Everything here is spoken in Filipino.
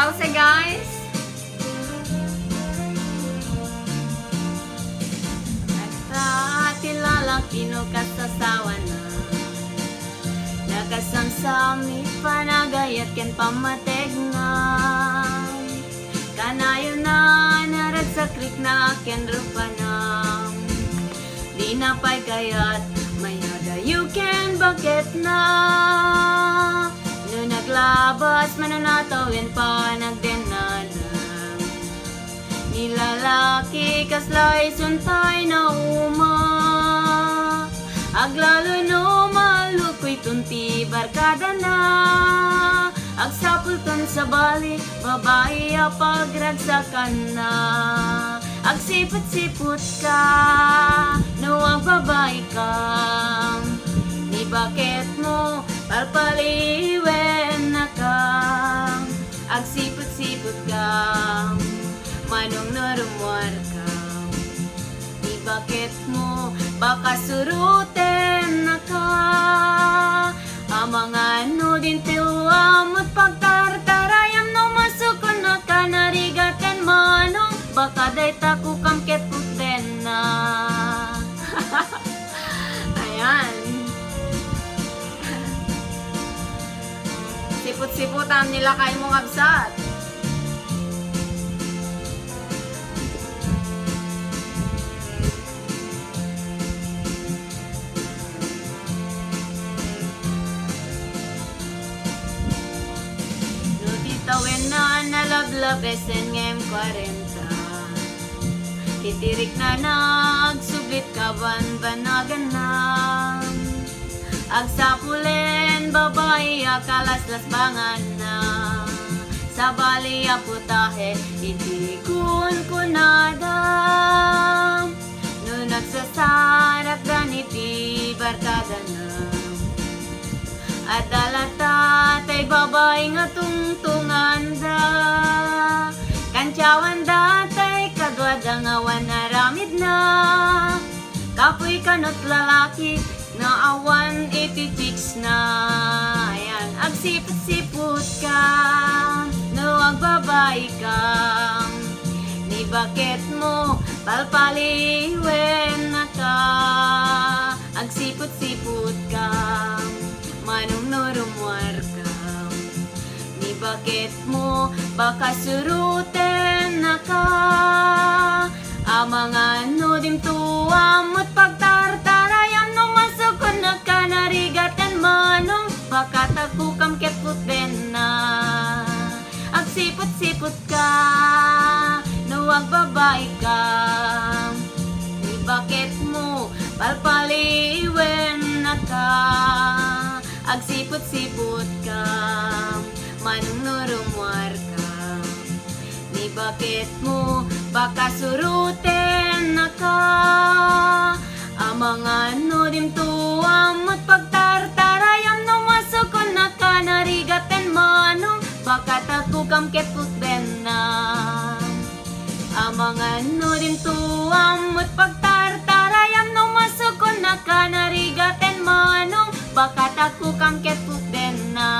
Pause guys. At lalaki no kasasawa na nakasamsami panagayat ken pamateg na kanayo na narad sa krik na ken rupa na di na pay kayat mayada you can bakit na no naglabas mananatawin pa nagdenada nilalaki kaslay suntay na uma aglalo no malukoy tunti barkada na agsapulton sa bali babae pagragsakan na agsipot-sipot ka no ang babae ka ni bakit mo palpaliwen na ka agsipot-sipot ka manong narumuar ka di bakit mo baka suruten na ka amang ano din tiwam at pagtartarayam no masukon na ka narigaten manong baka day taku kamket puten na ayan siput-siputan nila kayo mong absat. Tawin na nalablab esen ngem 40 titirik na nagsublit kaban banagan na agsapulen babae akalaslas bangan na sa bali aputahe itikun kunada no nagsasarak ganiti barkada na adalata tay babae nga tungtungan da kansyawan da tay kadwada nga wanaramid na kapoy kanot lalaki na awan iti chicks na ayan agsipot-sipot ka no ang babae ka ni bakit mo palpaliwen na ka agsipot-sipot ka manong narumuar ka ni bakit mo baka suruten na ka amang ano dim tuwam at pagtartarayam no masukon na ka narigaten manong baka takukam ketputen na agsipot-sipot ka no ang babae ka ni bakit mo palpaliwen na ka agsipot-sipot ka manong narumuar ka ni bakit mo baka suruten na ka amang ano dim tuwam at pagtartarayam no masukon na ka narigaten manong baka takukam ketputen na amang ano dim tuwam at pagtartarayam no masukon na ka narigaten manong baka takukam ketputen na